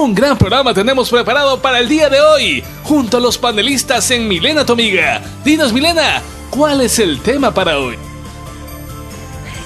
Un gran programa tenemos preparado para el día de hoy, junto a los panelistas en Milena tu Amiga. Dinos, Milena, ¿cuál es el tema para hoy?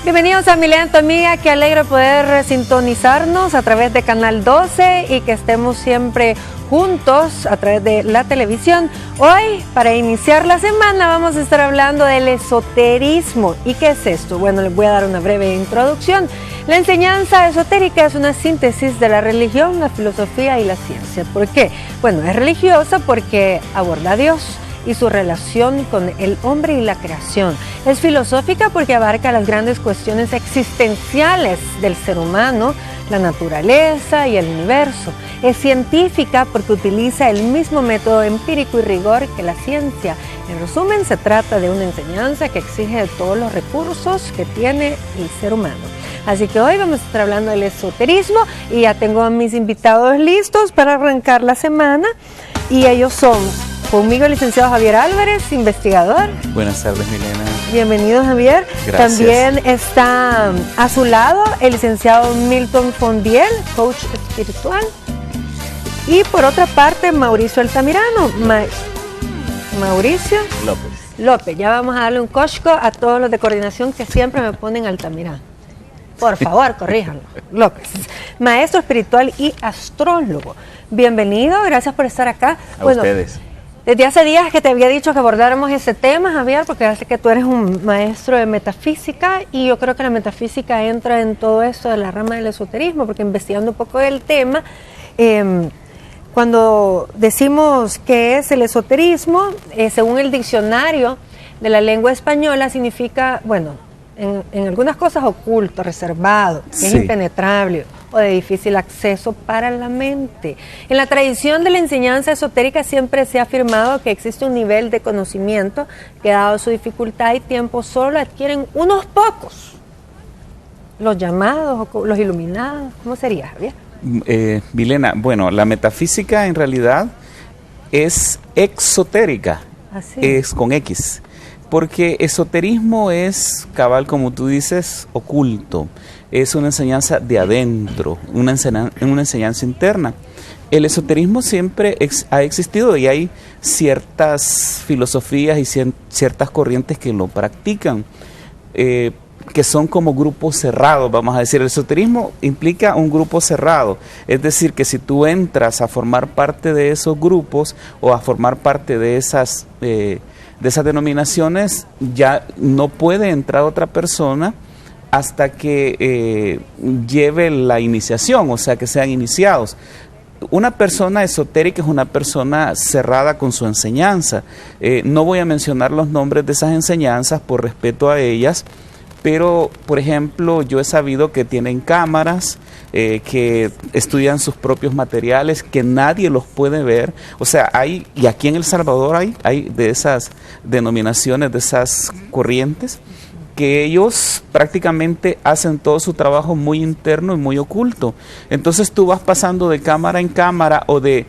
Bienvenidos a Milena tu Amiga, qué alegre poder sintonizarnos a través de Canal 12 y que estemos siempre juntos a través de la televisión. Hoy, para iniciar la semana, vamos a estar hablando del esoterismo. ¿Y qué es esto? Bueno, les voy a dar una breve introducción. La enseñanza esotérica es una síntesis de la religión, la filosofía y la ciencia. ¿Por qué? Bueno, es religiosa porque aborda a Dios y su relación con el hombre y la creación. Es filosófica porque abarca las grandes cuestiones existenciales del ser humano, la naturaleza y el universo. Es científica porque utiliza el mismo método empírico y rigor que la ciencia. En resumen, se trata de una enseñanza que exige de todos los recursos que tiene el ser humano. Así que hoy vamos a estar hablando del esoterismo y ya tengo a mis invitados listos para arrancar la semana. Y ellos son conmigo el licenciado Javier Álvarez, investigador. Buenas tardes, Milena. Bienvenido, Javier. Gracias. También está a su lado el licenciado Milton Fondiel, coach espiritual. Y por otra parte, Mauricio Altamirano. Mauricio López. Ya vamos a darle un cosco a todos los de coordinación que siempre me ponen Altamirano. Por favor, corríjanlo. López, maestro espiritual y astrólogo. Bienvenido, gracias por estar acá. A ustedes. Desde hace días que te había dicho que abordáramos ese tema, Javier, porque hace que tú eres un maestro de metafísica y yo creo que la metafísica entra en todo esto de la rama del esoterismo, porque investigando un poco del tema, cuando decimos que es el esoterismo, según el diccionario de la lengua española, significa, bueno, en algunas cosas oculto, reservado, que es impenetrable o de difícil acceso para la mente. En la tradición de la enseñanza esotérica siempre se ha afirmado que existe un nivel de conocimiento que, dado su dificultad y tiempo, solo adquieren unos pocos, los llamados o los iluminados. ¿Cómo sería, Javier? Milena, bueno, la metafísica en realidad es exotérica, es con X. Porque esoterismo es, cabal, como tú dices, oculto. Es una enseñanza de adentro, una enseñanza interna. El esoterismo siempre ha existido y hay ciertas filosofías y ciertas corrientes que lo practican, que son como grupos cerrados, vamos a decir. El esoterismo implica un grupo cerrado. Es decir, que si tú entras a formar parte de esos grupos o a formar parte de esas denominaciones, ya no puede entrar otra persona hasta que lleve la iniciación, o sea, que sean iniciados. Una persona esotérica es una persona cerrada con su enseñanza. No voy a mencionar los nombres de esas enseñanzas por respeto a ellas, pero, por ejemplo, yo he sabido que tienen cámaras, que estudian sus propios materiales, que nadie los puede ver. O sea, y aquí en El Salvador hay de esas denominaciones, de esas corrientes, que ellos prácticamente hacen todo su trabajo muy interno y muy oculto. Entonces tú vas pasando de cámara en cámara o de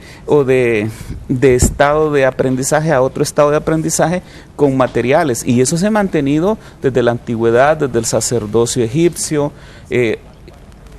estado de aprendizaje a otro estado de aprendizaje con materiales. Y eso se ha mantenido desde la antigüedad, desde el sacerdocio egipcio.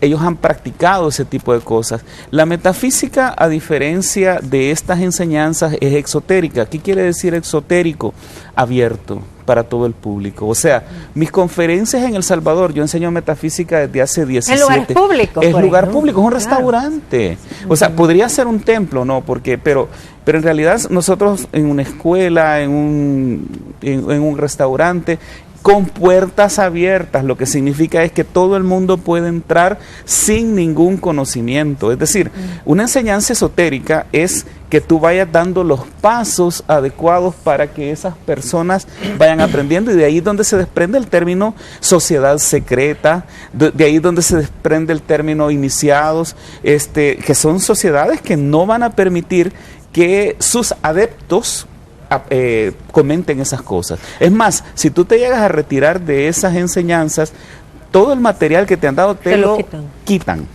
Ellos han practicado ese tipo de cosas. La metafísica, a diferencia de estas enseñanzas, es exotérica. ¿Qué quiere decir exotérico? Abierto para todo el público. O sea, mis conferencias en El Salvador, yo enseño metafísica desde hace 17. ¿En lugar público? Es lugar público, es un restaurante. O sea, podría ser un templo, ¿no? Pero en realidad nosotros en una escuela, en un restaurante, con puertas abiertas, lo que significa es que todo el mundo puede entrar sin ningún conocimiento. Es decir, una enseñanza esotérica es que tú vayas dando los pasos adecuados para que esas personas vayan aprendiendo, y de ahí es donde se desprende el término sociedad secreta, de ahí es donde se desprende el término iniciados, que son sociedades que no van a permitir que sus adeptos comenten esas cosas. Es más, si tú te llegas a retirar de esas enseñanzas, todo el material que te han dado te lo quitan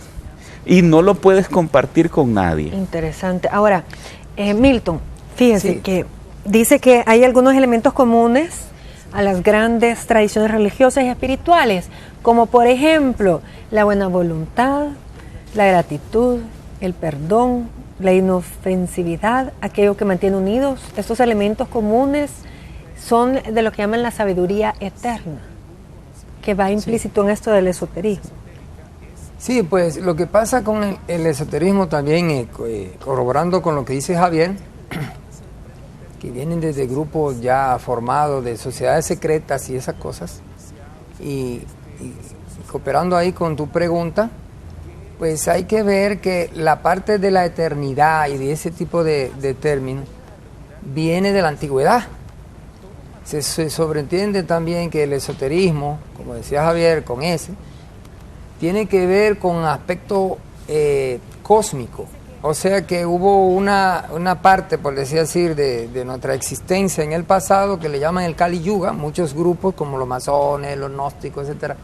y no lo puedes compartir con nadie. Interesante. Ahora, Milton, fíjense que dice que hay algunos elementos comunes a las grandes tradiciones religiosas y espirituales, como por ejemplo la buena voluntad, la gratitud, el perdón, la inofensividad, aquello que mantiene unidos. Estos elementos comunes son de lo que llaman la sabiduría eterna, que va implícito en esto del esoterismo. Sí, pues lo que pasa con el esoterismo también, corroborando con lo que dice Javier, que vienen desde grupos ya formados de sociedades secretas y esas cosas, y cooperando ahí con tu pregunta, pues hay que ver que la parte de la eternidad y de ese tipo de términos viene de la antigüedad. Se sobreentiende también que el esoterismo, como decía Javier, con ese, tiene que ver con aspecto cósmico. O sea que hubo una parte, por decir así, de nuestra existencia en el pasado que le llaman el Kali Yuga. Muchos grupos como los masones, los gnósticos, etcétera,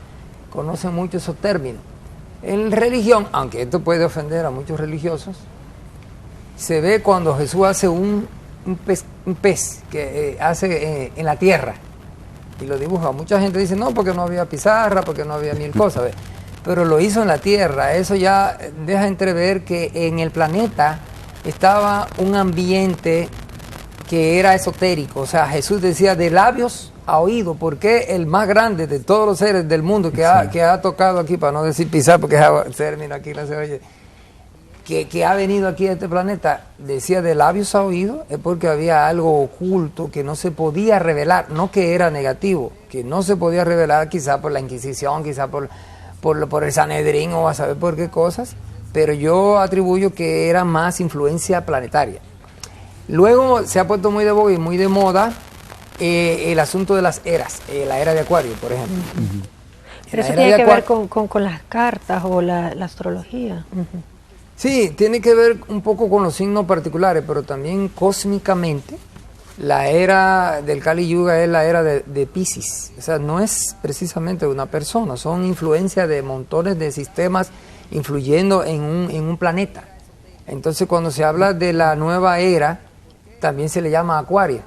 conocen mucho esos términos. En religión, aunque esto puede ofender a muchos religiosos, se ve cuando Jesús hace un pez que hace en la tierra y lo dibuja. Mucha gente dice, no, porque no había pizarra, porque no había mil cosas, ¿ve? Pero lo hizo en la tierra. Eso ya deja entrever que en el planeta estaba un ambiente que era esotérico. O sea, Jesús decía de labios a oído, porque el más grande de todos los seres del mundo que ha tocado aquí, para no decir pisar, porque el término aquí no se oye, que ha venido aquí a este planeta, decía de labios a oído, es porque había algo oculto que no se podía revelar, no que era negativo, que no se podía revelar quizá por la Inquisición, quizá por el Sanedrín o a saber por qué cosas, pero yo atribuyo que era más influencia planetaria. Luego se ha puesto muy de boga y muy de moda el asunto de las eras, la era de Acuario, por ejemplo. Uh-huh. Pero eso tiene que ver con las cartas o la astrología. Uh-huh. Sí, tiene que ver un poco con los signos particulares, pero también cósmicamente. La era del Kali Yuga es la era de Piscis. O sea, no es precisamente una persona, son influencias de montones de sistemas influyendo en un planeta. Entonces, cuando se habla de la nueva era, también se le llama Acuario,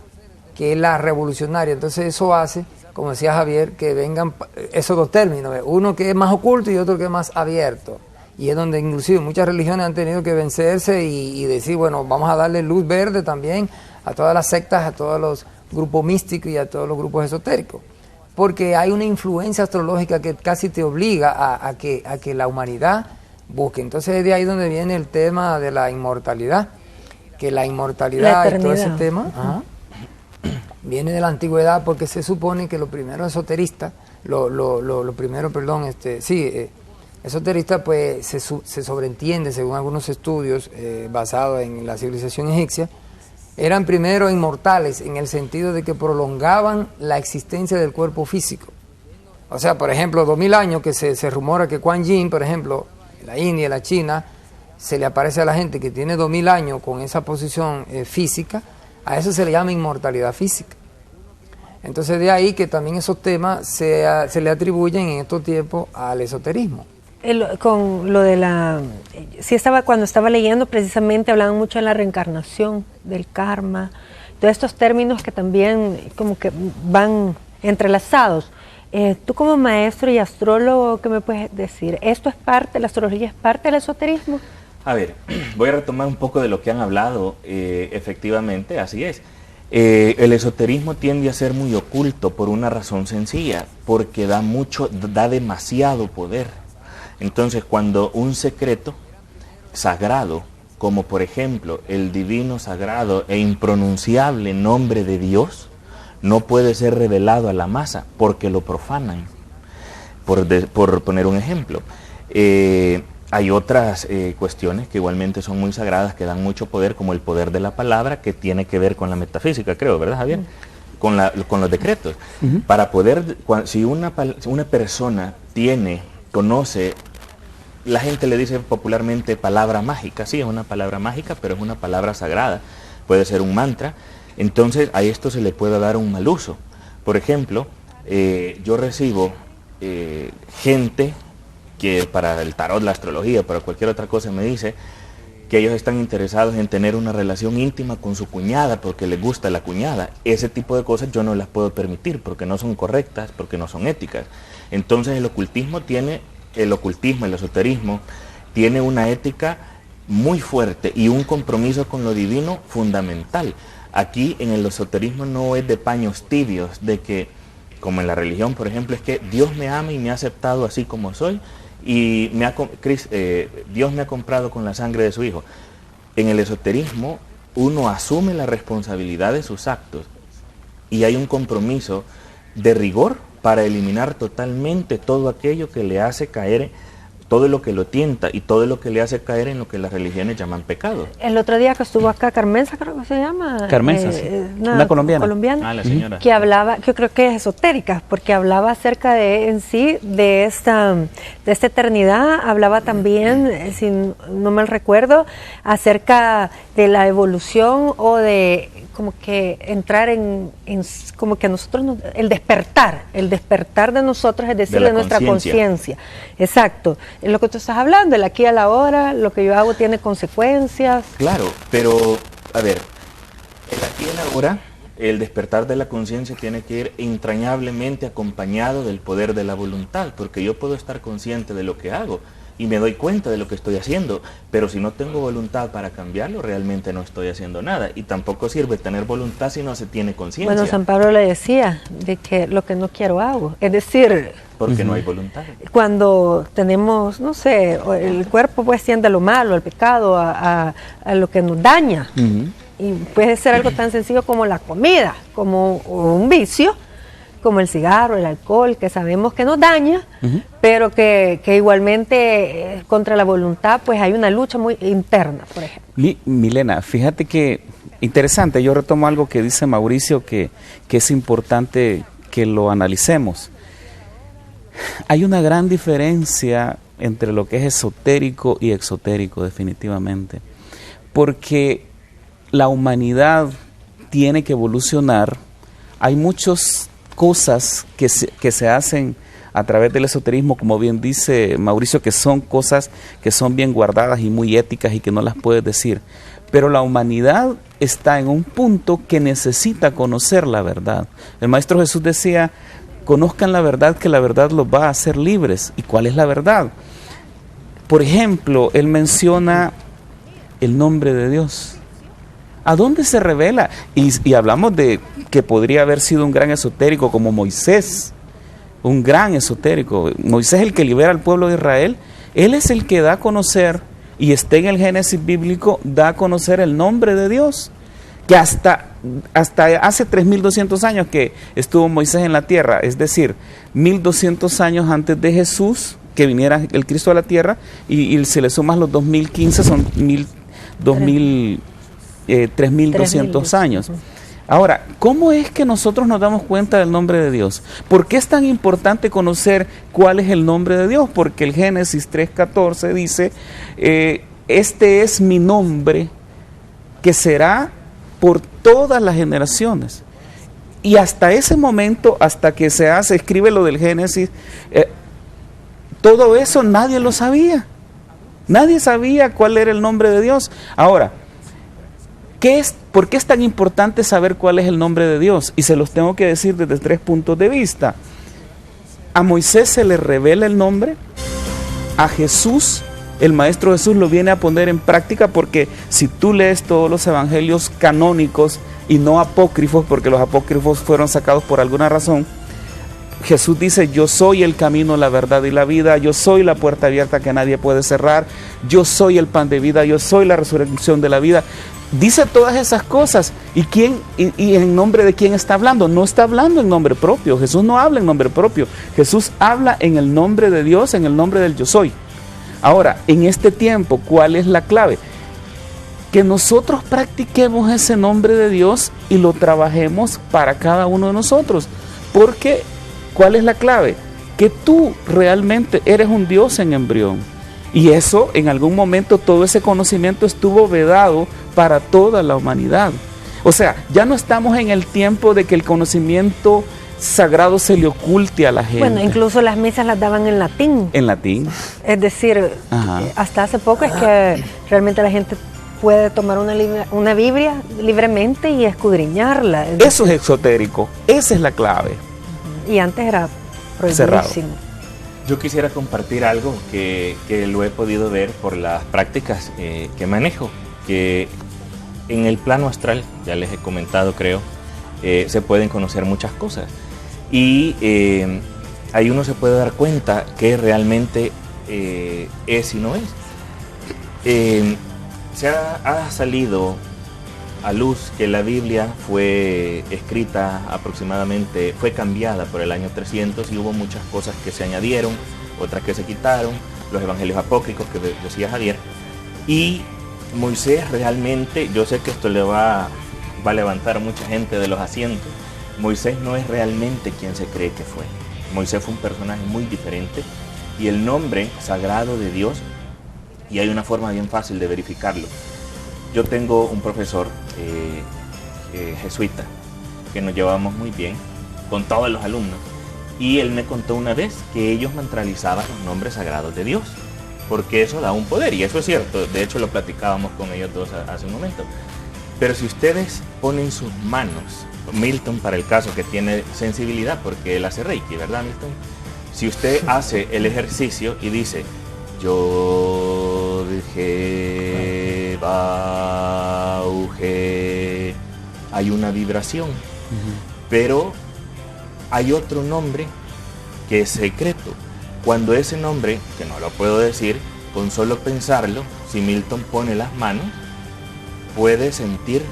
que es la revolucionaria. Entonces, eso hace, como decía Javier, que vengan esos dos términos, uno que es más oculto y otro que es más abierto. Y es donde inclusive muchas religiones han tenido que vencerse y decir, bueno, vamos a darle luz verde también a todas las sectas, a todos los grupos místicos y a todos los grupos esotéricos. Porque hay una influencia astrológica que casi te obliga a que la humanidad busque. Entonces es de ahí donde viene el tema de la inmortalidad. Que la inmortalidad y todo ese tema viene de la antigüedad, porque se supone que lo primero esoterista, esoterista, pues se sobreentiende, según algunos estudios basados en la civilización egipcia, eran primero inmortales en el sentido de que prolongaban la existencia del cuerpo físico. O sea, por ejemplo, 2000 años que se rumora que Kuan Yin, por ejemplo, en la India, en la China, se le aparece a la gente que tiene 2000 años con esa posición física, a eso se le llama inmortalidad física. Entonces de ahí que también esos temas se le atribuyen en estos tiempos al esoterismo. Con lo de cuando estaba leyendo, precisamente hablaban mucho de la reencarnación, del karma, todos estos términos que también como que van entrelazados. Tú como maestro y astrólogo, ¿qué me puedes decir? ¿Esto es parte, la astrología es parte del esoterismo? A ver, voy a retomar un poco de lo que han hablado. Efectivamente, así es. El esoterismo tiende a ser muy oculto por una razón sencilla, porque da demasiado poder. Entonces, cuando un secreto sagrado, como por ejemplo el divino, sagrado e impronunciable nombre de Dios, no puede ser revelado a la masa porque lo profanan, por poner un ejemplo. Hay otras cuestiones que igualmente son muy sagradas, que dan mucho poder, como el poder de la palabra, que tiene que ver con la metafísica, creo, ¿verdad, Javier? Con los decretos. Para poder, si una persona conoce, la gente le dice popularmente palabra mágica. Sí, es una palabra mágica, pero es una palabra sagrada. Puede ser un mantra. Entonces, a esto se le puede dar un mal uso. Por ejemplo, yo recibo gente que para el tarot, la astrología, para cualquier otra cosa, me dice que ellos están interesados en tener una relación íntima con su cuñada porque les gusta la cuñada. Ese tipo de cosas yo no las puedo permitir porque no son correctas, porque no son éticas. Entonces el ocultismo, el esoterismo, tiene una ética muy fuerte y un compromiso con lo divino fundamental. Aquí en el esoterismo no es de paños tibios, de que, como en la religión, por ejemplo, es que Dios me ama y me ha aceptado así como soy, y Dios me ha comprado con la sangre de su Hijo. En el esoterismo uno asume la responsabilidad de sus actos y hay un compromiso de rigor para eliminar totalmente todo aquello que le hace caer, todo lo que lo tienta y todo lo que le hace caer en lo que las religiones llaman pecado. El otro día que estuvo acá Carmenza, creo que se llama. Carmenza, sí. Una colombiana. Ah, la señora. Que hablaba, que yo creo que es esotérica, porque hablaba acerca de en sí, de esta eternidad, hablaba también, si no mal recuerdo, acerca de la evolución o de como que entrar en como que nosotros, el despertar de nosotros, es decir, de nuestra conciencia. Exacto. Es lo que tú estás hablando, el aquí a la hora, lo que yo hago tiene consecuencias. Claro, pero, a ver, el aquí y la ahora, el despertar de la conciencia tiene que ir entrañablemente acompañado del poder de la voluntad, porque yo puedo estar consciente de lo que hago y me doy cuenta de lo que estoy haciendo, pero si no tengo voluntad para cambiarlo, realmente no estoy haciendo nada, y tampoco sirve tener voluntad si no se tiene conciencia. Bueno, San Pablo le decía de que lo que no quiero hago, es decir, porque no hay voluntad. Cuando tenemos, no sé, el cuerpo pues tiende a lo malo, al pecado, a lo que nos daña. Y puede ser algo tan sencillo como la comida, como un vicio, como el cigarro, el alcohol, que sabemos que nos daña, pero que igualmente contra la voluntad pues hay una lucha muy interna, por ejemplo. Milena, fíjate que interesante, yo retomo algo que dice Mauricio que es importante que lo analicemos. Hay una gran diferencia entre lo que es esotérico y exotérico, definitivamente, porque la humanidad tiene que evolucionar. Hay muchas cosas que se hacen a través del esoterismo, como bien dice Mauricio, que son cosas que son bien guardadas y muy éticas y que no las puedes decir, pero la humanidad está en un punto que necesita conocer la verdad. El Maestro Jesús decía: conozcan la verdad, que la verdad los va a hacer libres. ¿Y cuál es la verdad? Por ejemplo, él menciona el nombre de Dios. ¿A dónde se revela? Y hablamos de que podría haber sido un gran esotérico como Moisés, un gran esotérico. Moisés es el que libera al pueblo de Israel. Él es el que da a conocer, y está en el Génesis bíblico, da a conocer el nombre de Dios. Que hasta hace 3200 años que estuvo Moisés en la tierra, es decir, 1200 años antes de Jesús, que viniera el Cristo a la tierra, y si le sumas los 2015 son 3200 años. Ahora, ¿cómo es que nosotros nos damos cuenta del nombre de Dios? ¿Por qué es tan importante conocer cuál es el nombre de Dios? Porque el Génesis 3:14 dice, este es mi nombre que será por todas las generaciones. Y hasta ese momento, hasta que se escribe lo del Génesis, todo eso nadie lo sabía. Nadie sabía cuál era el nombre de Dios. Ahora, ¿por qué es tan importante saber cuál es el nombre de Dios? Y se los tengo que decir desde 3 puntos de vista. A Moisés se le revela el nombre, a Jesús, el Maestro Jesús lo viene a poner en práctica, porque si tú lees todos los evangelios canónicos y no apócrifos, porque los apócrifos fueron sacados por alguna razón, Jesús dice: yo soy el camino, la verdad y la vida, yo soy la puerta abierta que nadie puede cerrar, yo soy el pan de vida, yo soy la resurrección de la vida. Dice todas esas cosas. ¿Y en nombre de quién está hablando? No está hablando en nombre propio. Jesús no habla en nombre propio. Jesús habla en el nombre de Dios, en el nombre del yo soy. Ahora, en este tiempo, ¿cuál es la clave? Que nosotros practiquemos ese nombre de Dios y lo trabajemos para cada uno de nosotros. Porque, ¿cuál es la clave? Que tú realmente eres un Dios en embrión. Y eso, en algún momento, todo ese conocimiento estuvo vedado para toda la humanidad. O sea, ya no estamos en el tiempo de que el conocimiento sagrado se le oculte a la gente. Bueno, incluso las misas las daban en latín. En latín. Es decir, hasta hace poco es que realmente la gente puede tomar una Biblia libremente y escudriñarla. Eso es exotérico, esa es la clave. Y antes era prohibidísimo. Yo quisiera compartir algo que lo he podido ver por las prácticas que manejo, que en el plano astral, ya les he comentado creo, se pueden conocer muchas cosas y ahí uno se puede dar cuenta que realmente es y no es. Se ha salido a luz que la Biblia fue escrita aproximadamente, fue cambiada por el año 300 y hubo muchas cosas que se añadieron, otras que se quitaron, los evangelios apócrifos que decía Javier, y Moisés realmente, yo sé que esto le va a levantar a mucha gente de los asientos, Moisés no es realmente quien se cree que fue. Moisés fue un personaje muy diferente y el nombre sagrado de Dios, y hay una forma bien fácil de verificarlo. Yo tengo un profesor jesuita que nos llevábamos muy bien con todos los alumnos y él me contó una vez que ellos mantralizaban los nombres sagrados de Dios porque eso da un poder y eso es cierto, de hecho lo platicábamos con ellos dos hace un momento. Pero si ustedes ponen sus manos, Milton para el caso que tiene sensibilidad porque él hace Reiki, ¿verdad Milton? Si usted hace el ejercicio y dice yo dije Bauge, hay una vibración, pero hay otro nombre que es secreto. Cuando ese nombre, que no lo puedo decir, con solo pensarlo, si Milton pone las manos, puede sentir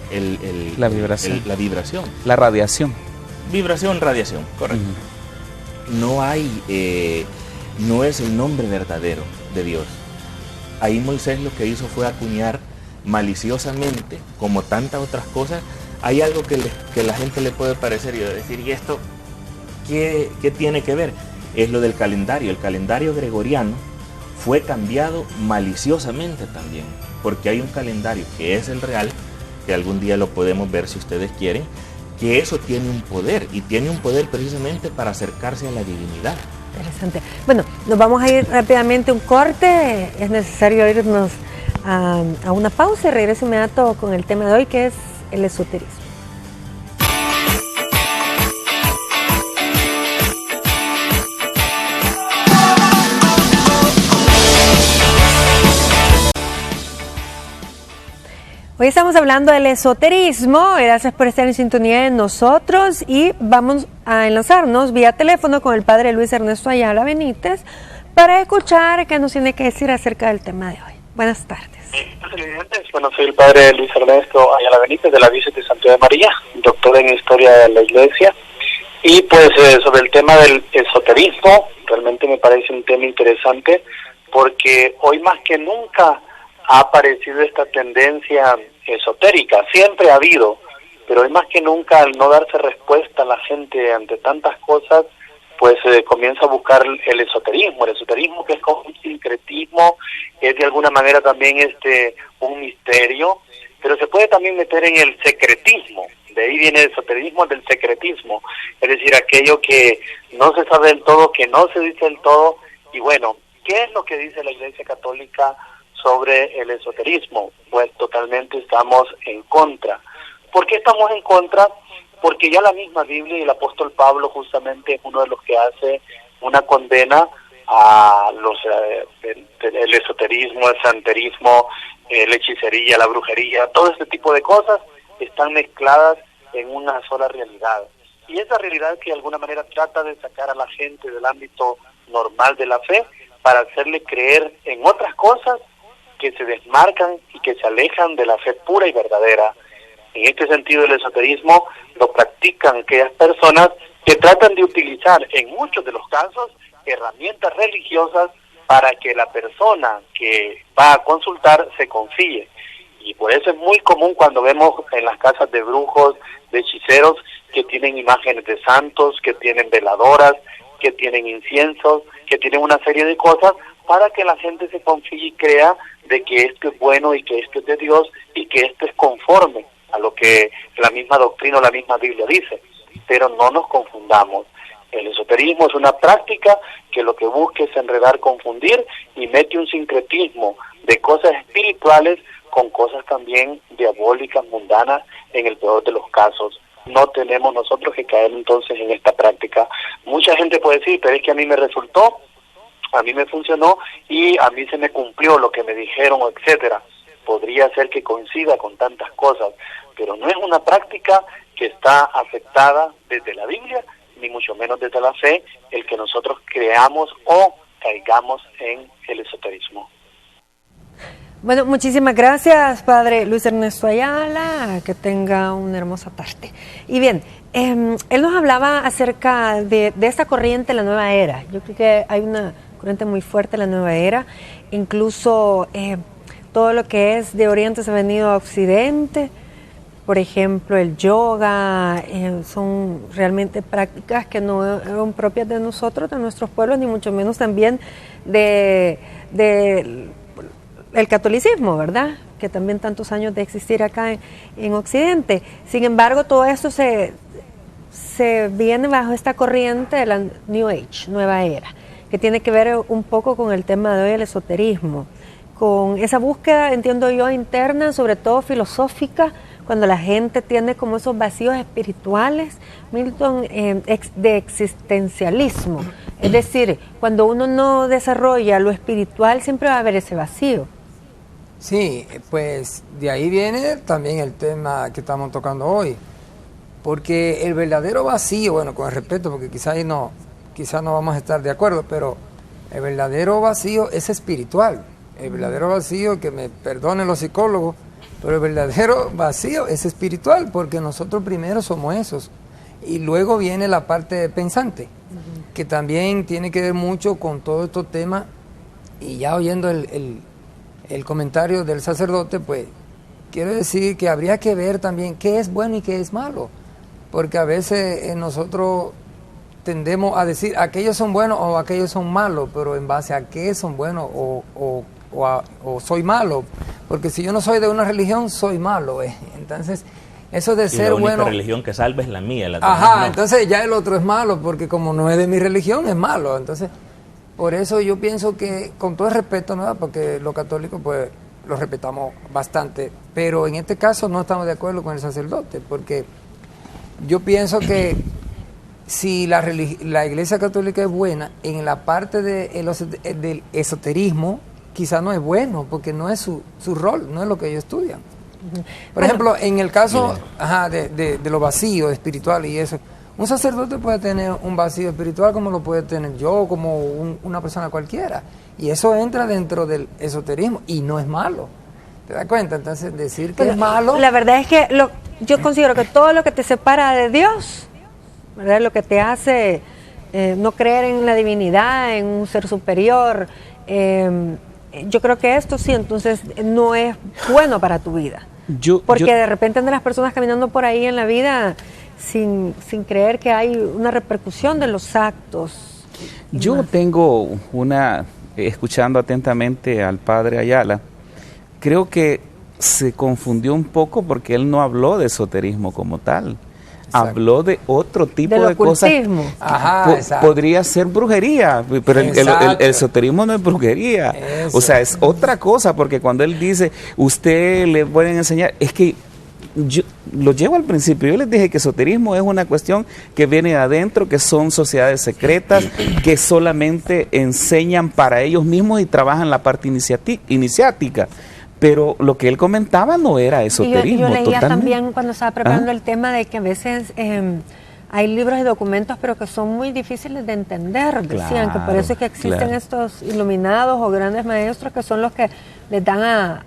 la vibración. La vibración. La radiación. Vibración, radiación, correcto. No hay, no es el nombre verdadero de Dios. Ahí Moisés lo que hizo fue acuñar maliciosamente, como tantas otras cosas. Hay algo que la gente le puede parecer y decir, ¿y esto qué tiene que ver? Es lo del calendario. El calendario gregoriano fue cambiado maliciosamente también, porque hay un calendario que es el real, que algún día lo podemos ver si ustedes quieren, que eso tiene un poder, y tiene un poder precisamente para acercarse a la divinidad. Interesante. Bueno, nos vamos a ir rápidamente a un corte. Es necesario irnos a una pausa y regreso inmediato con el tema de hoy, que es el esoterismo. Hoy estamos hablando del esoterismo. Gracias por estar en sintonía de nosotros y vamos a enlazarnos vía teléfono con el padre Luis Ernesto Ayala Benítez para escuchar qué nos tiene que decir acerca del tema de hoy. Buenas tardes. Bueno, soy el padre Luis Ernesto Ayala Benítez de la Diócesis de Santiago de María, doctor en Historia de la Iglesia. Y pues sobre el tema del esoterismo, realmente me parece un tema interesante porque hoy más que nunca ha aparecido esta tendencia esotérica. Siempre ha habido, pero hoy más que nunca, al no darse respuesta a la gente ante tantas cosas, pues comienza a buscar el esoterismo que es como un sincretismo, es de alguna manera también un misterio, pero se puede también meter en el secretismo. De ahí viene el esoterismo del secretismo, es decir, aquello que no se sabe del todo, que no se dice del todo. Y bueno, ¿qué es lo que dice la Iglesia Católica sobre el esoterismo? Pues totalmente estamos en contra. ¿Por qué estamos en contra? Porque ya la misma Biblia y el apóstol Pablo justamente es uno de los que hace una condena a el esoterismo, el santerismo, la hechicería, la brujería, todo este tipo de cosas están mezcladas en una sola realidad. Y esa realidad que de alguna manera trata de sacar a la gente del ámbito normal de la fe para hacerle creer en otras cosas que se desmarcan y que se alejan de la fe pura y verdadera. En este sentido, el esoterismo lo practican aquellas personas que tratan de utilizar, en muchos de los casos, herramientas religiosas para que la persona que va a consultar se confíe. Y por eso es muy común cuando vemos en las casas de brujos, de hechiceros, que tienen imágenes de santos, que tienen veladoras, que tienen inciensos, que tienen una serie de cosas para que la gente se confíe y crea de que esto es bueno y que esto es de Dios y que esto es conforme a lo que la misma doctrina o la misma Biblia dice. Pero no nos confundamos. El esoterismo es una práctica que lo que busca es enredar, confundir y mete un sincretismo de cosas espirituales con cosas también diabólicas, mundanas, en el peor de los casos. No tenemos nosotros que caer entonces en esta práctica. Mucha gente puede decir, pero es que a mí me resultó. a mí me funcionó y a mí se me cumplió lo que me dijeron, etcétera. Podría ser que coincida con tantas cosas, pero no es una práctica que está aceptada desde la Biblia, ni mucho menos desde la fe, el que nosotros creamos o caigamos en el esoterismo. Bueno, muchísimas gracias, Padre Luis Ernesto Ayala, que tenga una hermosa tarde. Y bien, él nos hablaba acerca de esta corriente, la nueva era. Yo creo que hay una corriente muy fuerte, la nueva era, incluso todo lo que es de Oriente se ha venido a Occidente. Por ejemplo, el yoga, son realmente prácticas que no son propias de nosotros, de nuestros pueblos, ni mucho menos también del catolicismo, ¿verdad? Que también tantos años de existir acá en Occidente. Sin embargo, todo esto se viene bajo esta corriente de la New Age, nueva era, que tiene que ver un poco con el tema de hoy, el esoterismo, con esa búsqueda, entiendo yo, interna, sobre todo filosófica, cuando la gente tiene como esos vacíos espirituales, Milton, de existencialismo. Es decir, cuando uno no desarrolla lo espiritual, siempre va a haber ese vacío. Sí, pues de ahí viene también el tema que estamos tocando hoy. Porque el verdadero vacío, bueno, con el respeto, porque quizás no vamos a estar de acuerdo, pero el verdadero vacío es espiritual. El verdadero vacío, que me perdonen los psicólogos, pero el verdadero vacío es espiritual, porque nosotros primero somos esos. Y luego viene la parte pensante, que también tiene que ver mucho con todo estos temas. Y ya oyendo el comentario del sacerdote, pues quiero decir que habría que ver también qué es bueno y qué es malo. Porque a veces nosotros tendemos a decir aquellos son buenos o aquellos son malos, pero en base a qué son buenos o soy malo, porque si yo no soy de una religión, soy malo, Entonces, eso de ser bueno... La única religión que salva es la mía. La Ajá, no. Entonces ya el otro es malo, porque como no es de mi religión, es malo. Entonces, por eso yo pienso que, con todo el respeto, ¿no? Porque los católicos, pues, los respetamos bastante, pero en este caso no estamos de acuerdo con el sacerdote, porque yo pienso que si la Iglesia Católica es buena, en la parte del esoterismo, quizás no es bueno, porque no es su rol, no es lo que ellos estudian. Por ejemplo, en el caso de lo vacío espiritual y eso, un sacerdote puede tener un vacío espiritual como lo puede tener yo, como una persona cualquiera. Y eso entra dentro del esoterismo y no es malo. ¿Te das cuenta? Entonces, decir que es malo... La verdad es que yo considero que todo lo que te separa de Dios, ¿verdad? Lo que te hace no creer en la divinidad, en un ser superior, yo creo que esto sí, entonces no es bueno para tu vida. Porque de repente andan las personas caminando por ahí en la vida sin creer que hay una repercusión de los actos. Yo tengo escuchando atentamente al padre Ayala, creo que se confundió un poco porque él no habló de esoterismo como tal. Exacto. Habló de otro tipo de cosas. Podría ser brujería, pero el esoterismo no es brujería. Eso. O sea, es otra cosa, porque cuando él dice, usted le pueden enseñar, es que yo lo llevo al principio, yo les dije que esoterismo es una cuestión que viene de adentro, que son sociedades secretas, que solamente enseñan para ellos mismos y trabajan la parte iniciática. Pero lo que él comentaba no era esoterismo. Yo leía también cuando estaba preparando el tema de que a veces hay libros y documentos, pero que son muy difíciles de entender. Decían que por eso es que existen estos iluminados o grandes maestros que son los que les dan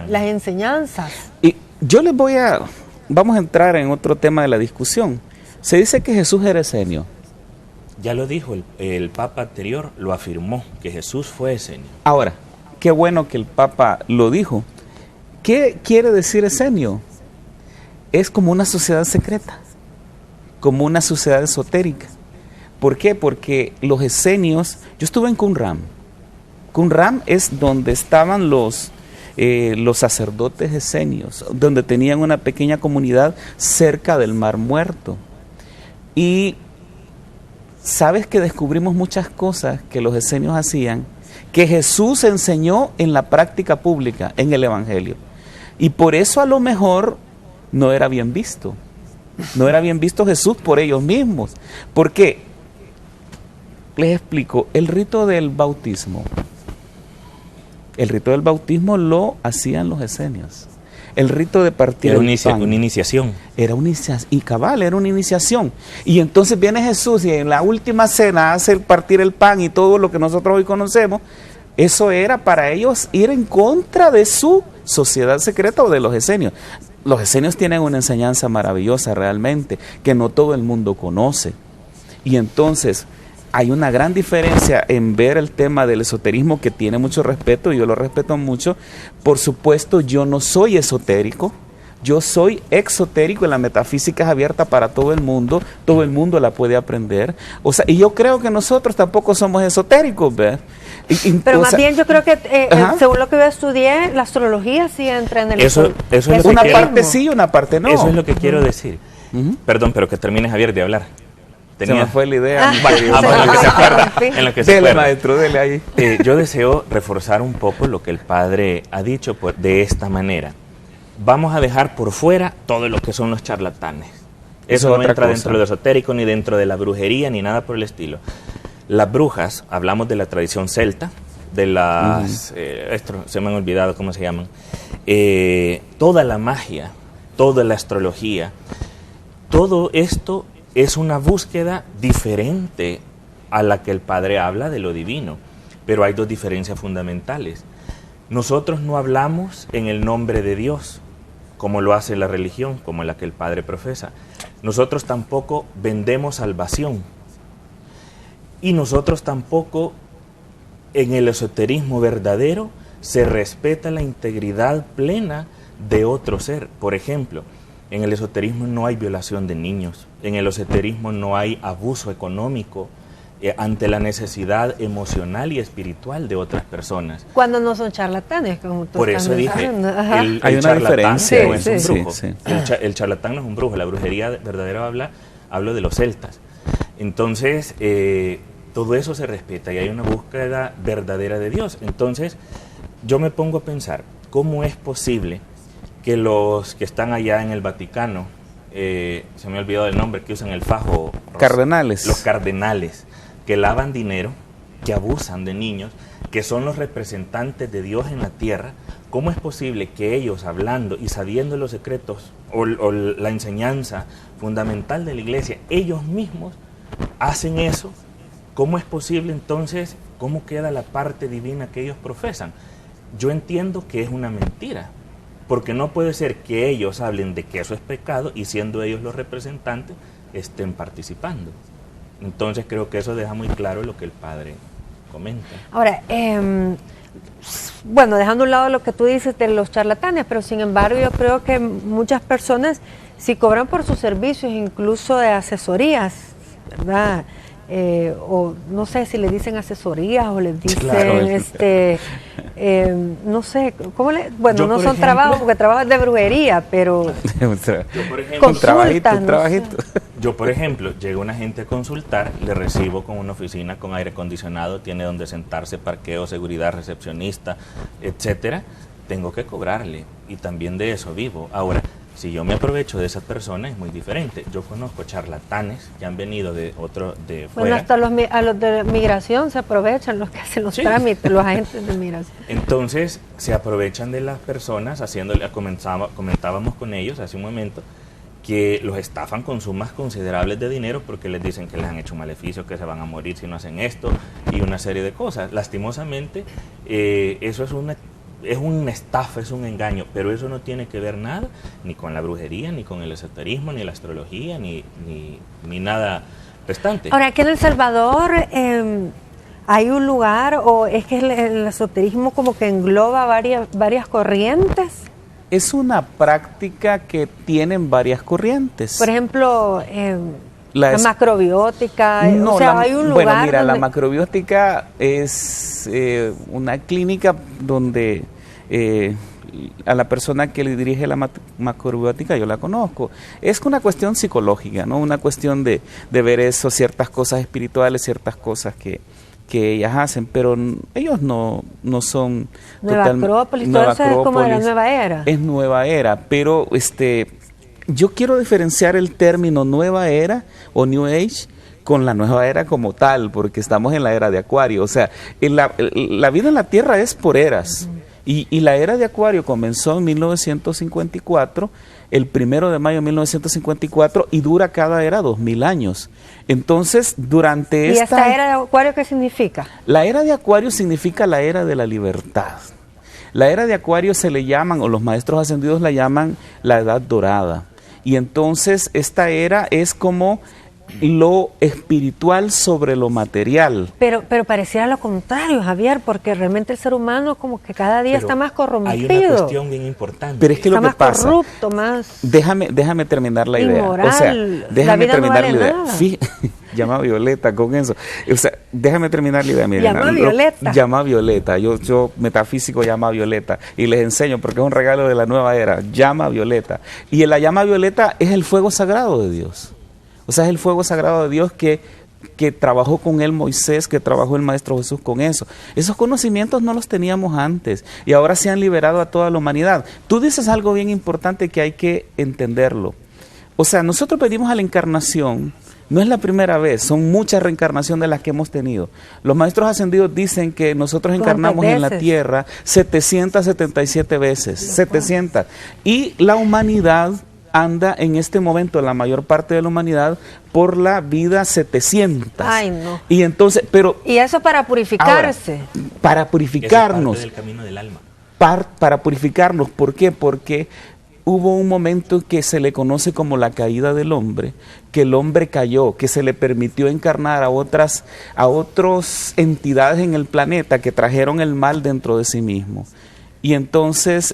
las enseñanzas. Y yo vamos a entrar en otro tema de la discusión. Se dice que Jesús era esenio. Ya lo dijo el Papa anterior, lo afirmó, que Jesús fue esenio. Ahora, qué bueno que el Papa lo dijo. ¿Qué quiere decir esenio? Es como una sociedad secreta, como una sociedad esotérica. ¿Por qué? Porque los esenios... Yo estuve en Qumran. Qumran es donde estaban los sacerdotes esenios, donde tenían una pequeña comunidad cerca del Mar Muerto. Y sabes que descubrimos muchas cosas que los esenios hacían, que Jesús enseñó en la práctica pública, en el Evangelio. Y por eso a lo mejor no era bien visto. No era bien visto Jesús por ellos mismos. ¿Por qué? les explico, el rito del bautismo lo hacían los esenios. El rito de partir era el pan. Una iniciación. Era una iniciación, y cabal, era una iniciación. Y entonces viene Jesús y en la última cena hace el partir el pan y todo lo que nosotros hoy conocemos. Eso era para ellos ir en contra de su sociedad secreta o de los esenios. Los esenios tienen una enseñanza maravillosa realmente, que no todo el mundo conoce. Y entonces hay una gran diferencia en ver el tema del esoterismo, que tiene mucho respeto, y yo lo respeto mucho. Por supuesto, yo no soy esotérico, yo soy exotérico, y la metafísica es abierta para todo el mundo la puede aprender. O sea, y yo creo que nosotros tampoco somos esotéricos, ¿ves? Pero más bien yo creo que, según lo que yo estudié, la astrología sí entra en el eso es lo que una quiero, parte sí, una parte no. Eso es lo que quiero decir. Perdón, pero que termine, Javier, de hablar. Se me fue la idea. En lo que se acuerda. En lo que se Dele, acuerda. maestro, dele ahí. Yo deseo reforzar un poco lo que el padre ha dicho de esta manera. Vamos a dejar por fuera todo lo que son los charlatanes. Eso no entra dentro de lo esotérico, ni dentro de la brujería, ni nada por el estilo. Las brujas, hablamos de la tradición celta, de las... se me han olvidado cómo se llaman. Toda la magia, toda la astrología, todo esto es una búsqueda diferente a la que el padre habla de lo divino, pero hay dos diferencias fundamentales. Nosotros no hablamos en el nombre de Dios, como lo hace la religión, como la que el padre profesa. Nosotros tampoco vendemos salvación. Y nosotros tampoco, en el esoterismo verdadero, se respeta la integridad plena de otro ser. Por ejemplo, en el esoterismo no hay violación de niños, en el esoterismo no hay abuso económico ante la necesidad emocional y espiritual de otras personas. Cuando no son charlatanes, como tú Por estás eso dije, diciendo. el charlatán no es un brujo. Sí. El charlatán no es un brujo, la brujería verdadera hablo de los celtas. Entonces, todo eso se respeta y hay una búsqueda verdadera de Dios. Entonces, yo me pongo a pensar, ¿cómo es posible que los que están allá en el Vaticano, se me ha olvidado el nombre, que usan el fajo? Cardenales. Los cardenales, que lavan dinero, que abusan de niños, que son los representantes de Dios en la tierra, ¿cómo es posible que ellos, hablando y sabiendo los secretos o la enseñanza fundamental de la iglesia, ellos mismos hacen eso? ¿Cómo es posible entonces, cómo queda la parte divina que ellos profesan? Yo entiendo que es una mentira, porque no puede ser que ellos hablen de que eso es pecado y siendo ellos los representantes estén participando. Entonces creo que eso deja muy claro lo que el padre comenta. Ahora, bueno, dejando a un lado lo que tú dices de los charlatanes, pero sin embargo yo creo que muchas personas si cobran por sus servicios, incluso de asesorías, ¿verdad? O no sé si le dicen asesorías o les dicen, claro, no sé, ¿cómo le? Bueno, yo, no son trabajos, porque trabajos de brujería, pero un trabajito. Yo, por ejemplo, llega una gente a consultar, le recibo con una oficina con aire acondicionado, tiene donde sentarse, parqueo, seguridad, recepcionista, etcétera. Tengo que cobrarle y también de eso vivo. Ahora, si yo me aprovecho de esa persona es muy diferente. Yo conozco charlatanes que han venido de fuera. Bueno, hasta a los de migración se aprovechan, los que hacen los trámites, los agentes de migración. Entonces, se aprovechan de las personas, comentábamos con ellos hace un momento, que los estafan con sumas considerables de dinero porque les dicen que les han hecho un maleficio, que se van a morir si no hacen esto y una serie de cosas. Lastimosamente, eso es una estafa, es un engaño, pero eso no tiene que ver nada ni con la brujería, ni con el esoterismo, ni la astrología, ni nada restante. Ahora, aquí en El Salvador hay un lugar, o es que el esoterismo como que engloba varias corrientes. Es una práctica que tienen varias corrientes. Por ejemplo, la macrobiótica, no, o sea, hay un lugar. Bueno, mira, la macrobiótica es una clínica donde a la persona que le dirige la macrobiótica yo la conozco. Es una cuestión psicológica, ¿no? Una cuestión de ver eso, ciertas cosas espirituales, ciertas cosas que ellas hacen, pero ellos no son Nueva Acrópolis, todo eso es como de la nueva era. Es nueva era, pero yo quiero diferenciar el término nueva era o New Age con la nueva era como tal, porque estamos en la era de Acuario. O sea, la vida en la Tierra es por eras. Y la era de Acuario comenzó en 1954, el 1 de mayo de 1954, y dura cada era 2000 años. Entonces, durante ¿Y esta era de Acuario qué significa? La era de Acuario significa la era de la libertad. La era de Acuario se le llaman, o los maestros ascendidos la llaman, la edad dorada. Y entonces esta era es como lo espiritual sobre lo material. Pero pareciera lo contrario, Javier, porque realmente el ser humano como que cada día está más corrompido. Hay una cuestión bien importante. Pero es que está lo que pasa, más corrupto, más déjame terminar la idea. inmoral. O sea, déjame terminar la idea. Nada. Llama a Violeta con eso. O sea, déjame terminar la idea. Miren, Llama a Violeta. Llama a Violeta. Yo metafísico llama a Violeta y les enseño porque es un regalo de la nueva era. Llama a Violeta. Y la llama a Violeta es el fuego sagrado de Dios. O sea, es el fuego sagrado de Dios que trabajó con él Moisés, que trabajó el Maestro Jesús con eso. Esos conocimientos no los teníamos antes y ahora se han liberado a toda la humanidad. Tú dices algo bien importante que hay que entenderlo. O sea, nosotros pedimos a la encarnación, no es la primera vez, son muchas reencarnaciones de las que hemos tenido. Los Maestros Ascendidos dicen que nosotros encarnamos en la Tierra 777 veces, 700. Y la humanidad anda en este momento, la mayor parte de la humanidad, por la vida 700. Ay, no. Y entonces, pero... Y eso para purificarse. Ahora, para purificarnos. Es parte del camino del alma. Para purificarnos. ¿Por qué? Porque hubo un momento que se le conoce como la caída del hombre, que el hombre cayó, que se le permitió encarnar a otras entidades en el planeta que trajeron el mal dentro de sí mismo. Y entonces,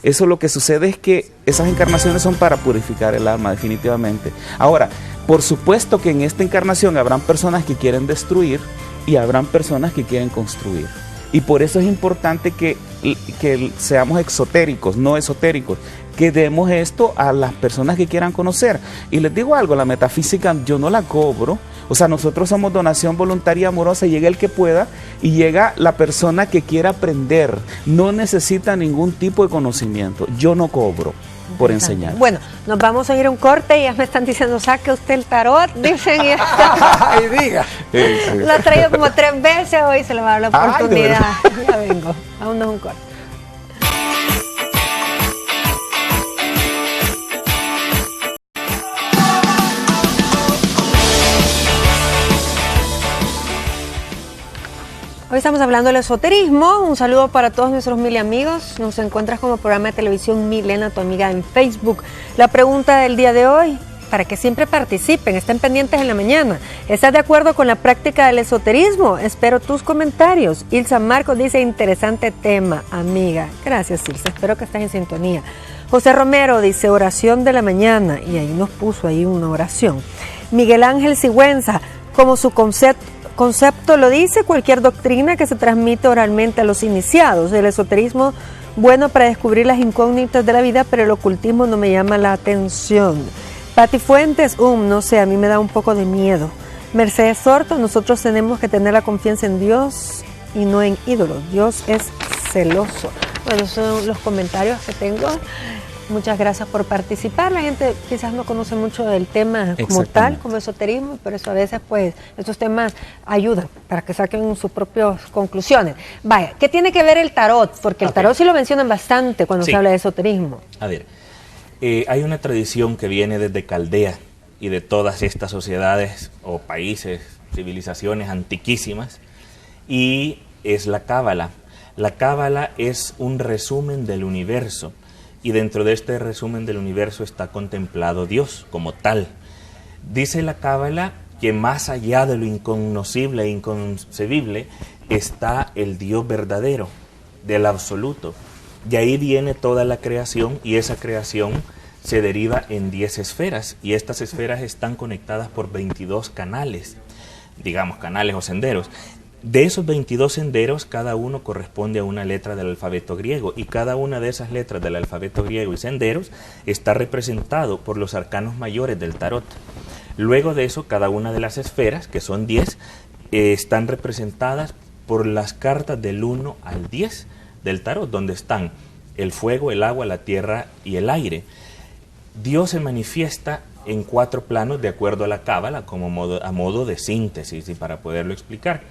eso lo que sucede es que esas encarnaciones son para purificar el alma, definitivamente. Ahora, por supuesto que en esta encarnación habrán personas que quieren destruir y habrán personas que quieren construir. Y por eso es importante que seamos exotéricos, no esotéricos, que demos esto a las personas que quieran conocer. Y les digo algo, la metafísica yo no la cobro. O sea, nosotros somos donación voluntaria amorosa, llega el que pueda y llega la persona que quiera aprender. No necesita ningún tipo de conocimiento. Yo no cobro por enseñar. Bueno, nos vamos a ir a un corte y ya me están diciendo, saque usted el tarot, dicen. Y Ay, diga. lo ha traído como 3 veces, hoy se le va a dar la oportunidad. Ya vengo, vámonos a un corte. Hoy estamos hablando del esoterismo. Un saludo para todos nuestros mil amigos. Nos encuentras como programa de televisión Milena, tu amiga, en Facebook. La pregunta del día de hoy, para que siempre participen, estén pendientes en la mañana. ¿Estás de acuerdo con la práctica del esoterismo? Espero tus comentarios. Ilsa Marcos dice, interesante tema, amiga. Gracias, Ilsa. Espero que estés en sintonía. José Romero dice, oración de la mañana. Y ahí nos puso ahí una oración. Miguel Ángel Sigüenza, como su concepto lo dice, cualquier doctrina que se transmite oralmente a los iniciados. El esoterismo, bueno para descubrir las incógnitas de la vida, pero el ocultismo no me llama la atención. Pati Fuentes, no sé, a mí me da un poco de miedo. Mercedes Sorto, nosotros tenemos que tener la confianza en Dios y no en ídolos. Dios es celoso. Bueno, son los comentarios que tengo. Muchas gracias por participar. La gente quizás no conoce mucho del tema como tal, como esoterismo, pero eso a veces pues estos temas ayudan para que saquen sus propias conclusiones. Vaya, ¿qué tiene que ver el tarot? Porque el tarot sí lo mencionan bastante cuando se habla de esoterismo. A ver, hay una tradición que viene desde Caldea y de todas estas sociedades o países, civilizaciones antiquísimas, y es la Cábala. La Cábala es un resumen del universo. Y dentro de este resumen del universo está contemplado Dios como tal. Dice la Cábala que más allá de lo inconocible e inconcebible está el Dios verdadero, del absoluto. De ahí viene toda la creación y esa creación se deriva en 10 esferas. Y estas esferas están conectadas por 22 canales, digamos canales o senderos. De esos 22 senderos, cada uno corresponde a una letra del alfabeto griego y cada una de esas letras del alfabeto griego y senderos está representado por los arcanos mayores del tarot. Luego de eso, cada una de las esferas, que son 10, están representadas por las cartas del 1 al 10 del tarot, donde están el fuego, el agua, la tierra y el aire. Dios se manifiesta en 4 planos de acuerdo a la cábala, como a modo de síntesis y para poderlo explicar.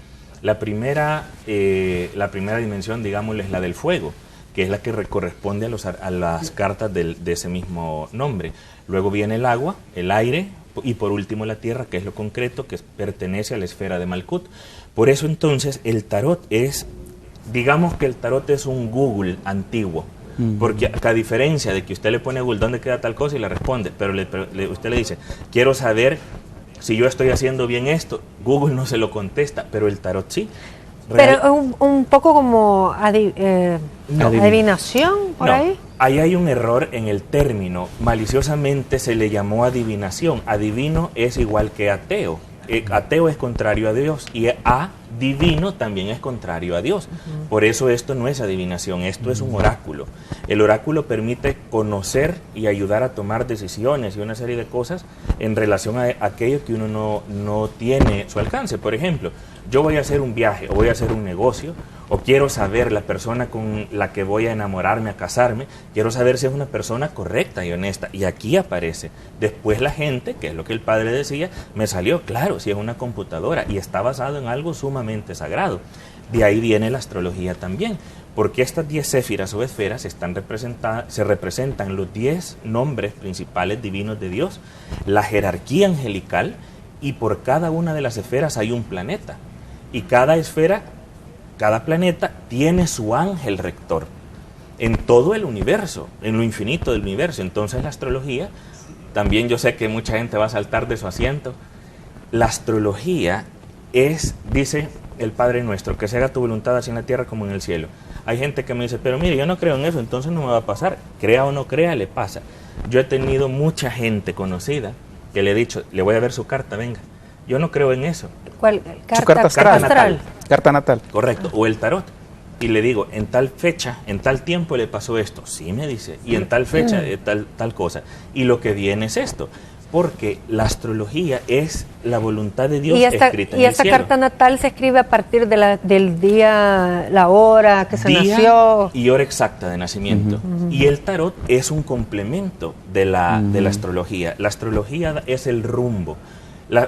La primera dimensión, digámosle, es la del fuego, que es la que corresponde a las cartas de ese mismo nombre. Luego viene el agua, el aire y por último la tierra, que es lo concreto, que pertenece a la esfera de Malkut. Por eso entonces el tarot digamos que el tarot es un Google antiguo. Porque a diferencia de que usted le pone a Google dónde queda tal cosa y le responde, pero usted le dice, quiero saber si yo estoy haciendo bien esto, Google no se lo contesta, pero el tarot sí. Pero un poco como adivinación, por ahí. Ahí hay un error en el término. Maliciosamente se le llamó adivinación. Adivino es igual que ateo. Ateo es contrario a Dios y adivino también es contrario a Dios. Por eso esto no es adivinación, esto es un oráculo. El oráculo permite conocer y ayudar a tomar decisiones y una serie de cosas en relación a aquello que uno no tiene su alcance. Por ejemplo, yo voy a hacer un viaje o voy a hacer un negocio o quiero saber la persona con la que voy a enamorarme, a casarme, quiero saber si es una persona correcta y honesta. Y aquí aparece. Después la gente, que es lo que el padre decía, me salió, claro, si es una computadora y está basado en algo sumamente sagrado. De ahí viene la astrología también, porque estas 10 céfiras o esferas se representan los 10 nombres principales divinos de Dios, la jerarquía angelical, y por cada una de las esferas hay un planeta. Y cada esfera, cada planeta tiene su ángel rector en todo el universo, en lo infinito del universo. Entonces la astrología, también yo sé que mucha gente va a saltar de su asiento, la astrología dice el Padre Nuestro, que se haga tu voluntad así en la tierra como en el cielo. Hay gente que me dice, pero mire, yo no creo en eso, entonces no me va a pasar. Crea o no crea, le pasa. Yo he tenido mucha gente conocida que le he dicho, le voy a ver su carta, venga. Yo no creo en eso. ¿Cuál? Su carta astral. Carta natal. Correcto, o el tarot. Y le digo, en tal fecha, en tal tiempo le pasó esto. Sí, me dice. Y en tal fecha, tal cosa. Y lo que viene es esto. Porque la astrología es la voluntad de Dios escrita en el cielo. Y esta carta natal se escribe a partir del día, la hora que se nació. Y hora exacta de nacimiento. Y el tarot es un complemento de la astrología. La astrología es el rumbo.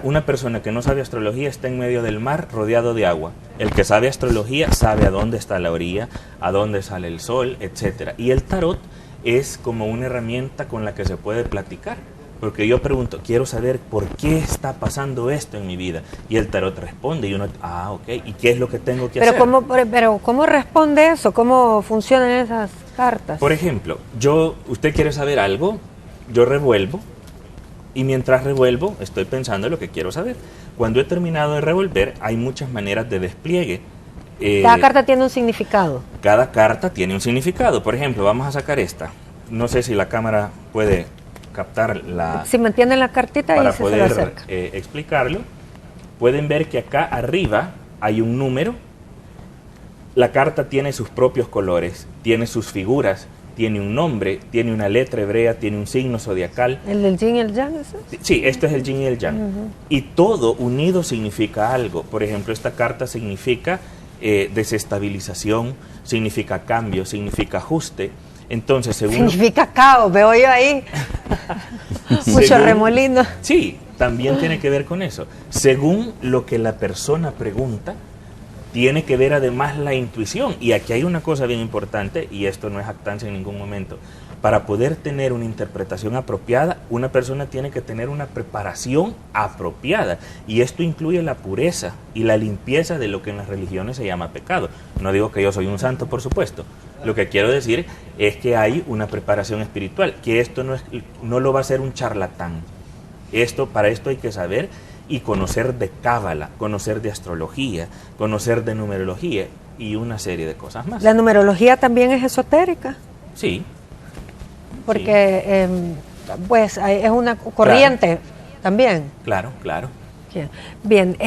Una persona que no sabe astrología está en medio del mar rodeado de agua. El que sabe astrología sabe a dónde está la orilla, a dónde sale el sol, etc. Y el tarot es como una herramienta con la que se puede platicar. Porque yo pregunto, quiero saber por qué está pasando esto en mi vida. Y el tarot responde y uno, ok, ¿y qué es lo que tengo que hacer? Pero ¿cómo responde eso? ¿Cómo funcionan esas cartas? Por ejemplo, usted quiere saber algo, yo revuelvo. Y mientras revuelvo, estoy pensando en lo que quiero saber. Cuando he terminado de revolver, hay muchas maneras de despliegue. Cada carta tiene un significado. Cada carta tiene un significado. Por ejemplo, vamos a sacar esta. No sé si la cámara puede captar si mantienen la cartita para y se poder lo acerca. Explicarlo. Pueden ver que acá arriba hay un número. La carta tiene sus propios colores, tiene sus figuras, tiene un nombre, tiene una letra hebrea, tiene un signo zodiacal. ¿El del yin y el yang? ¿Eso? Sí, esto es el yin y el yang. Y todo unido significa algo. Por ejemplo, esta carta significa desestabilización, significa cambio, significa ajuste. Entonces, significa caos, veo yo ahí. Mucho remolino. Sí, también tiene que ver con eso. Según lo que la persona pregunta, tiene que ver además la intuición. Y aquí hay una cosa bien importante, y esto no es jactancia en ningún momento. Para poder tener una interpretación apropiada, una persona tiene que tener una preparación apropiada. Y esto incluye la pureza y la limpieza de lo que en las religiones se llama pecado. No digo que yo soy un santo, por supuesto. Lo que quiero decir es que hay una preparación espiritual, que esto no lo va a hacer un charlatán. Para esto hay que saber y conocer de cábala, conocer de astrología, conocer de numerología y una serie de cosas más. ¿La numerología también es esotérica? Sí. Porque pues es una corriente también. Claro, claro. Bien,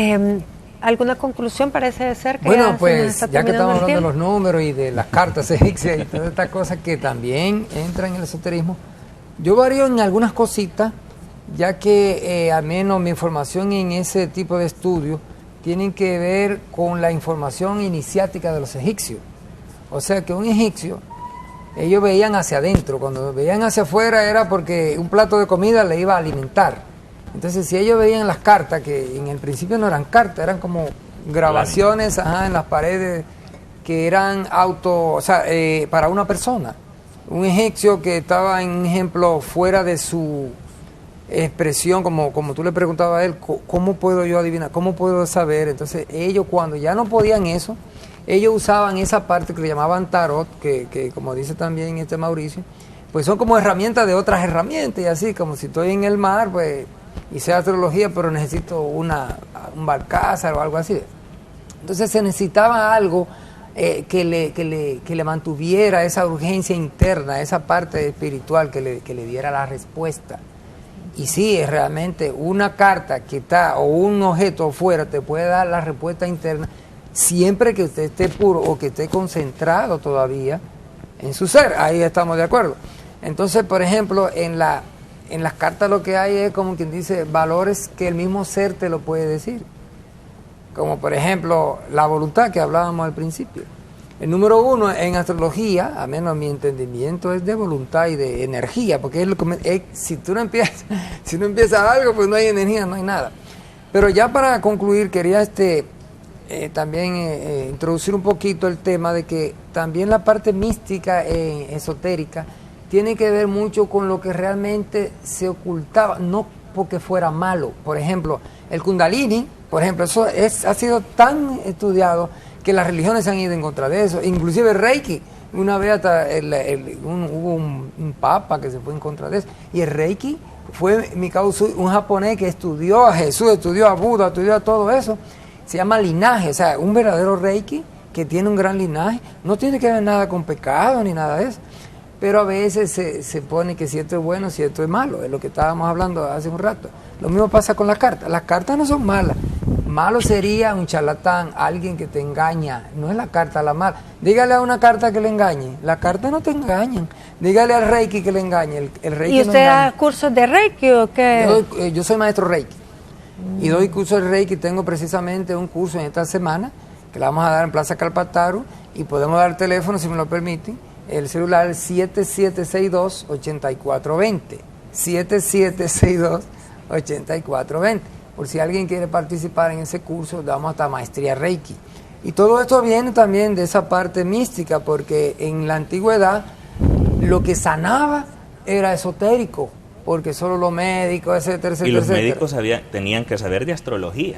¿alguna conclusión parece ser que bueno, pues ya que estamos hablando de los números y de las cartas egipcias y todas estas cosas que también entran en el esoterismo, yo varío en algunas cositas, ya que al menos mi información en ese tipo de estudios tienen que ver con la información iniciática de los egipcios. O sea que un egipcio ellos veían hacia adentro. Cuando veían hacia afuera era porque un plato de comida le iba a alimentar. Entonces, si ellos veían las cartas, que en el principio no eran cartas, eran como grabaciones en las paredes que eran para una persona. Un egipcio que estaba, en un ejemplo, fuera de su expresión, como tú le preguntabas a él, ¿cómo puedo yo adivinar? ¿Cómo puedo saber? Entonces, ellos cuando ya no podían eso, ellos usaban esa parte que le llamaban tarot, que como dice también Mauricio, pues son como herramientas de otras herramientas, y así, como si estoy en el mar, pues, y sé astrología, pero necesito un barcaza o algo así. Entonces se necesitaba algo que le mantuviera esa urgencia interna, esa parte espiritual que le diera la respuesta. Y sí, es realmente una carta que está, o un objeto afuera, te puede dar la respuesta interna, siempre que usted esté puro o que esté concentrado todavía en su ser. Ahí estamos de acuerdo. Entonces, por ejemplo, en las cartas lo que hay es, como quien dice, valores que el mismo ser te lo puede decir. Como por ejemplo la voluntad que hablábamos al principio. El número 1 en astrología, a menos mi entendimiento, es de voluntad y de energía, porque si no empiezas algo, pues no hay energía, no hay nada. Pero ya para concluir, quería también introducir un poquito el tema de que también la parte mística, esotérica, tiene que ver mucho con lo que realmente se ocultaba, no porque fuera malo. Por ejemplo, el Kundalini, por ejemplo, ha sido tan estudiado que las religiones se han ido en contra de eso. Inclusive el Reiki, una vez hasta hubo un papa que se fue en contra de eso. Y el Reiki fue Mikao Usui, un japonés que estudió a Jesús, estudió a Buda, estudió a todo eso. Se llama linaje, o sea, un verdadero Reiki que tiene un gran linaje. No tiene que ver nada con pecado ni nada de eso. Pero a veces se pone que si esto es bueno, si esto es malo, es lo que estábamos hablando hace un rato. Lo mismo pasa con las cartas. Las cartas no son malas. Malo sería un charlatán, alguien que te engaña. No es la carta la mala. Dígale a una carta que le engañe. Las cartas no te engañan. Dígale al Reiki que le engañe. El Reiki ¿Y usted da cursos de Reiki o qué? Yo soy maestro Reiki. Y doy cursos de Reiki. Tengo precisamente un curso en esta semana que le vamos a dar en Plaza Calpataru. Y podemos dar el teléfono, si me lo permiten. El celular es 7762-8420. 7762-8420. Por si alguien quiere participar en ese curso, damos hasta maestría Reiki. Y todo esto viene también de esa parte mística, porque en la antigüedad lo que sanaba era esotérico, porque solo los médicos, etcétera, etcétera. Y los etcétera. médicos tenían que saber de astrología,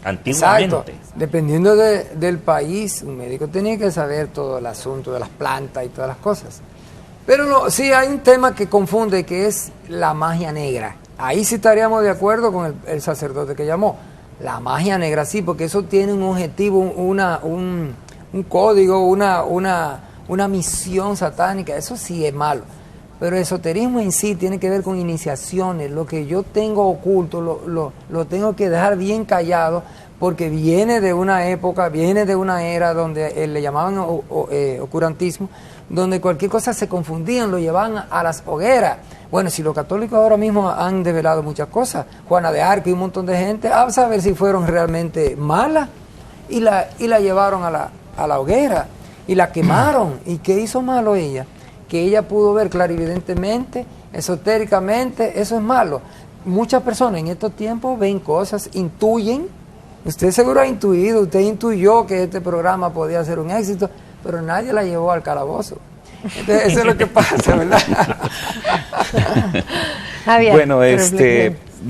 antiguamente. Exacto. Dependiendo del país, un médico tenía que saber todo el asunto de las plantas y todas las cosas. Pero sí hay un tema que confunde, que es la magia negra. Ahí sí estaríamos de acuerdo con el sacerdote que llamó. La magia negra, sí, porque eso tiene un objetivo, un código, una misión satánica. Eso sí es malo. Pero el esoterismo en sí tiene que ver con iniciaciones. Lo que yo tengo oculto lo tengo que dejar bien callado, porque viene de una época, viene de una era donde le llamaban oscurantismo, donde cualquier cosa se confundían, lo llevaban a las hogueras. Bueno, si los católicos ahora mismo han develado muchas cosas, Juana de Arco y un montón de gente, a saber si fueron realmente malas, y la llevaron a la hoguera, y la quemaron. ¿Y qué hizo malo ella? Que ella pudo ver clarividentemente, esotéricamente, eso es malo. Muchas personas en estos tiempos ven cosas, intuyen. Usted seguro ha intuido, usted intuyó que este programa podía ser un éxito, pero nadie la llevó al calabozo. Entonces, eso es lo que pasa, ¿verdad? Bueno,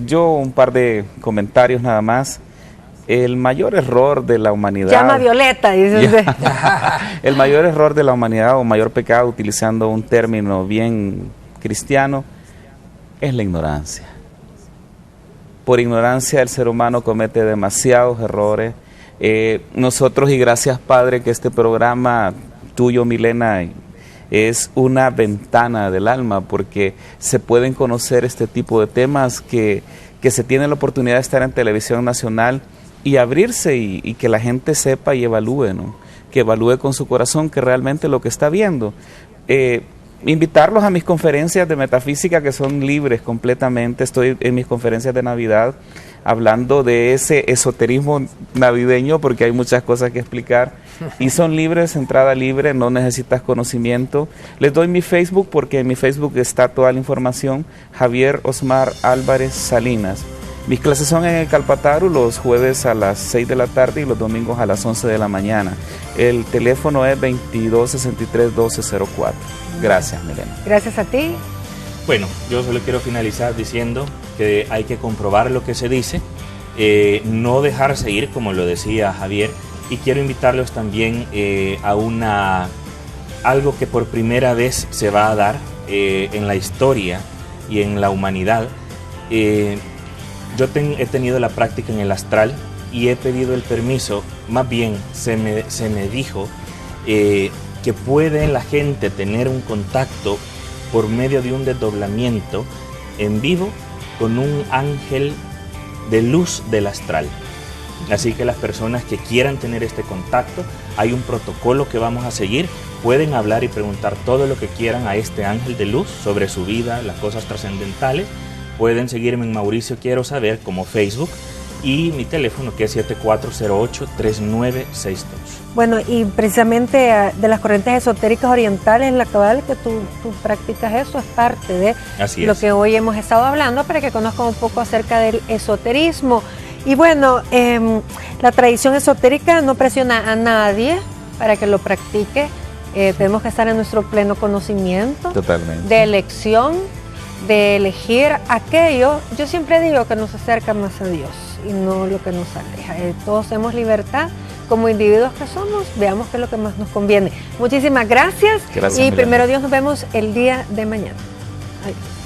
yo un par de comentarios nada más. El mayor error de la humanidad... Llama Violeta, dice usted. El mayor error de la humanidad o mayor pecado, utilizando un término bien cristiano, es la ignorancia. Por ignorancia el ser humano comete demasiados errores. Nosotros, y gracias Padre que este programa tuyo, Milena, es una ventana del alma, porque se pueden conocer este tipo de temas que se tiene la oportunidad de estar en televisión nacional y abrirse y que la gente sepa y evalúe, ¿no? Que evalúe con su corazón que realmente lo que está viendo. invitarlos a mis conferencias de metafísica que son libres completamente. Estoy en mis conferencias de Navidad hablando de ese esoterismo navideño porque hay muchas cosas que explicar y son libres, entrada libre, no necesitas conocimiento. Les doy mi Facebook porque en mi Facebook está toda la información, Javier Osmar Álvarez Salinas. Mis clases son en el Calpataru los jueves a las 6 de la tarde y los domingos a las 11 de la mañana. El teléfono es 2263-1204. Gracias, Milena. Gracias a ti. Bueno, yo solo quiero finalizar diciendo que hay que comprobar lo que se dice, no dejarse ir, como lo decía Javier, y quiero invitarlos también a algo que por primera vez se va a dar en la historia y en la humanidad. Yo he tenido la práctica en el astral y he pedido el permiso, más bien se me dijo que puede la gente tener un contacto por medio de un desdoblamiento en vivo con un ángel de luz del astral. Así que las personas que quieran tener este contacto, hay un protocolo que vamos a seguir, pueden hablar y preguntar todo lo que quieran a este ángel de luz sobre su vida, las cosas trascendentales. Pueden seguirme en Mauricio Quiero Saber como Facebook y mi teléfono que es 7408-3962. Bueno, y precisamente de las corrientes esotéricas orientales, la cabal, que tú practicas eso, es parte de lo que hoy hemos estado hablando para que conozcan un poco acerca del esoterismo. Y bueno, la tradición esotérica no presiona a nadie para que lo practique. Tenemos que estar en nuestro pleno conocimiento. Totalmente. De elección, de elegir aquello, yo siempre digo que nos acerca más a Dios y no lo que nos aleja. Todos tenemos libertad como individuos que somos, veamos qué es lo que más nos conviene. Muchísimas gracias, y Milena. primero Dios, nos vemos el día de mañana. Adiós.